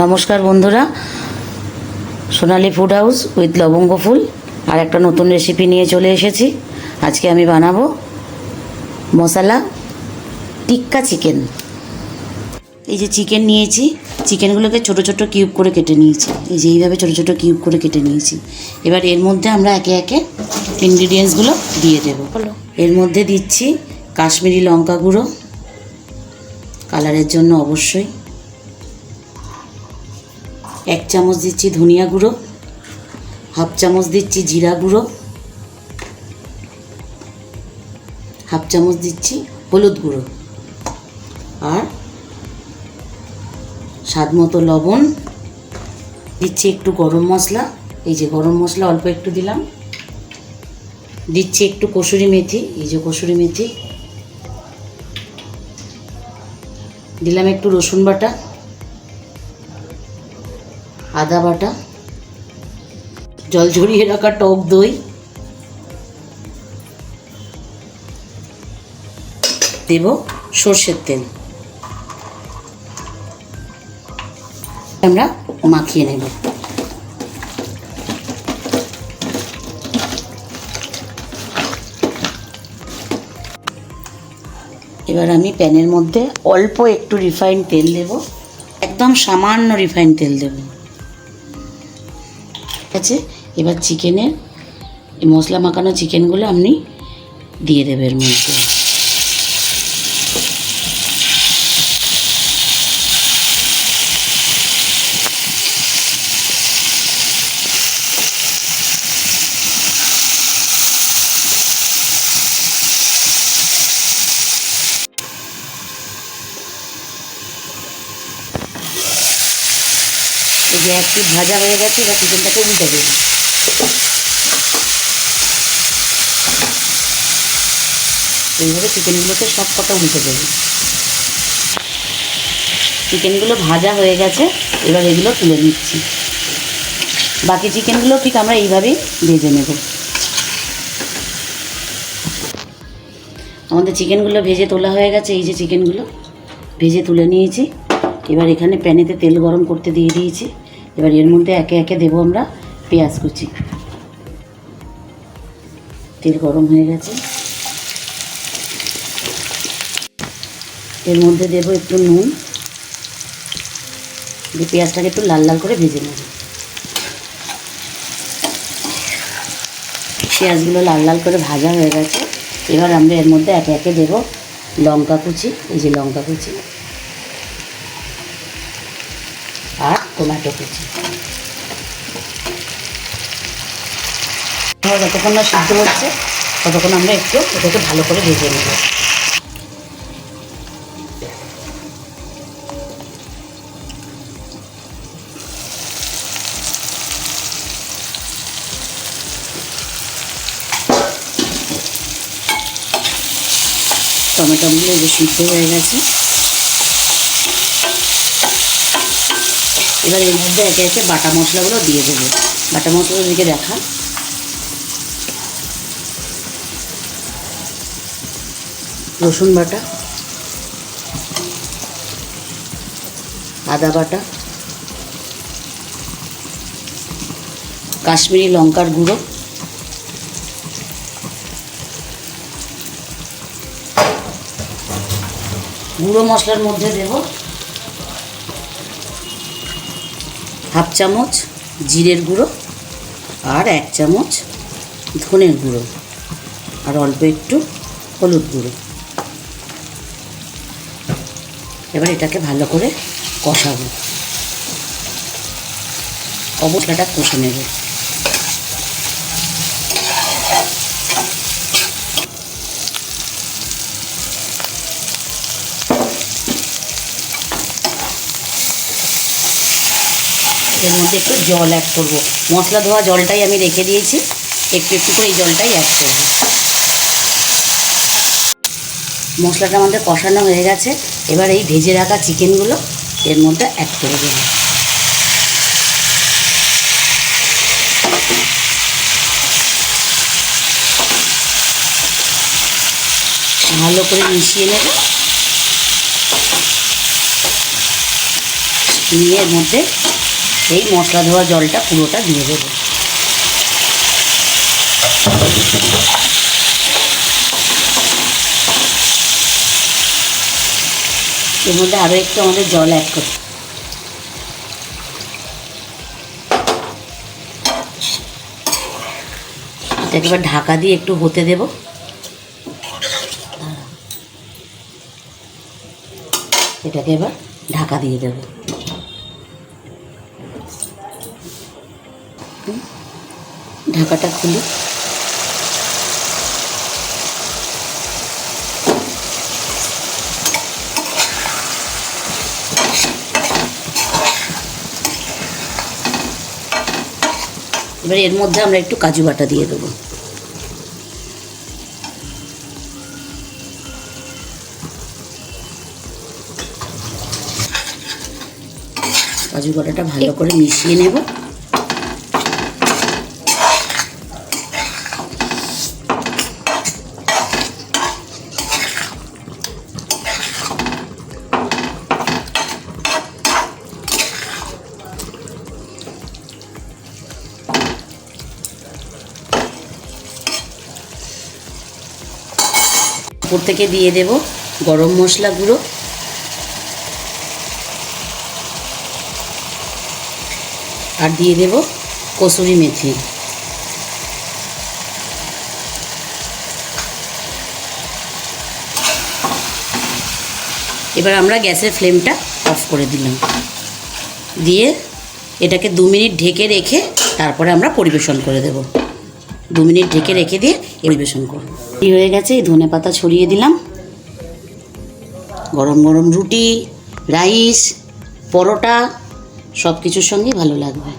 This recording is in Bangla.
নমস্কার বন্ধুরা, সোনালি ফুড হাউস উইথ লবঙ্গ ফুল আর একটা নতুন রেসিপি নিয়ে চলে এসেছি। আজকে আমি বানাবো মশলা টিক্কা চিকেন। এই যে চিকেন নিয়েছি, চিকেনগুলোকে ছোট ছোট কিউব করে কেটে নিয়েছি। এই যে এইভাবে ছোট ছোট কিউব করে কেটে নিয়েছি। এবার এর মধ্যে আমরা একে একে ইনগ্রিডিয়েন্টসগুলো দিয়ে দেবো। এর মধ্যে দিচ্ছি কাশ্মীরি লঙ্কা গুঁড়ো, কালারের জন্য অবশ্যই। 1 চামচ দিচ্ছি ধনিয়া গুঁড়ো, হাফ চামচ দিচ্ছি জিরা গুঁড়ো, হাফ চামচ দিচ্ছি হলুদ গুঁড়ো, আর স্বাদ মতো লবণ দিচ্ছি। একটু গরম মশলা, এই যে গরম মশলা অল্প একটু দিলাম। দিচ্ছি একটু কসুরি মেথি, এই যে কসুরি মেথি দিলাম। একটু রসুন বাটা, আদা বাটা, জল ঝরিয়ে রাখা টক দই, দেব সর্ষের তেল। আমরা মাখিয়ে নেব। এবার আমি প্যানের মধ্যে অল্প একটু রিফাইন্ড তেল দেব, একদম সামান্য রিফাইন্ড তেল দেব। ঠিক আছে, এবার চিকেনের এই মশলা মাখানো চিকেনগুলো আপনি দিয়ে দেবেন এর মধ্যে। এই যে এক পিঠ ভাজা হয়ে গেছে, এবার চিকেনটাকে উল্টে দেবো। এইভাবে চিকেনগুলোকে সব কটা উল্টে দেবো। চিকেনগুলো ভাজা হয়ে গেছে, এবার এগুলো তুলে নিচ্ছি। বাকি চিকেনগুলো ঠিক আমরা এইভাবেই ভেজে নেব। আমাদের চিকেনগুলো ভেজে তোলা হয়ে গেছে। এই যে চিকেনগুলো ভেজে তুলে নিয়েছি। এবার এখানে প্যানেতে তেল গরম করতে দিয়ে দিয়েছি। এবার এর মধ্যে একে একে দেবো আমরা পেঁয়াজ কুচি। তেল গরম হয়ে গেছে, এর মধ্যে দেবো একটু নুন দিয়ে পেঁয়াজটাকে একটু লাল লাল করে ভেজে নেব। পেঁয়াজগুলো লাল লাল করে ভাজা হয়ে গেছে। এবার আমরা এর মধ্যে একে একে দেবো লঙ্কা কুচি, এই যে লঙ্কা কুচি, আর টমেটো কুচি। যতক্ষণ না সিদ্ধ হচ্ছে ততক্ষণ আমরা একটু এটাকে ভালো করে ভেজে নেব। টমেটোগুলো যে সিদ্ধ হয়ে গেছে, এবার এর মধ্যে একে একে বাটা মশলাগুলো দিয়ে দেবো। বাটা মশলাগুলো দিকে দেখা, রসুন বাটা, আদা বাটা, কাশ্মীরি লঙ্কার গুঁড়ো, গুঁড়ো মশলার মধ্যে দেব হাফ চামচ জিরের গুঁড়ো, আর 1 চামচ ধনের গুঁড়ো, আর অল্প একটু হলুদ গুঁড়ো। এবার এটাকে ভালো করে কষাবো, মশলাটা কষে নেব। এর মধ্যে একটু জল অ্যাড করবো। মশলা ধোয়া জলটাই আমি রেখে দিয়েছি, একটু একটু করে এই জলটাই অ্যাড করবো। মশলাটা আমাদের কষানো হয়ে গেছে। এবার এই ভেজে রাখা চিকেনগুলো এর মধ্যে অ্যাড করে দেবো। ভালো করে মিশিয়ে নেব। নিয়ে এর মধ্যে এই মশলা ধোয়া জলটা পুরোটা দিয়ে দেবো। এর মধ্যে আরও একটু আমাদের জল অ্যাড করতে, এটাকে এবার ঢাকা দিয়ে একটু হতে দেব। এটাকে এবার ঢাকা দিয়ে দেব। ঢাকাটা খুলি। এবার এর মধ্যে আমরা একটু কাজু বাটা দিয়ে দেবো। কাজু বাটাটা ভালো করে মিশিয়ে নেব। উপর থেকে দিয়ে দেব গরম মশলা গুঁড়ো, আর দিয়ে দেব কসুরি মেথি। এবার আমরা গ্যাসের ফ্লেমটা অফ করে দিলাম, দিয়ে এটাকে 2 মিনিট ঢেকে রেখে তারপরে আমরা পরিবেশন করে দেব। 2 মিনিট ঢেকে রেখে দিয়ে পরিবেশন করব। এই হয়ে গেছে, এই ধনেপাতা ছড়িয়ে দিলাম। গরম গরম রুটি, রাইস, পরোটা সব কিছুর সঙ্গেই ভালো লাগবে।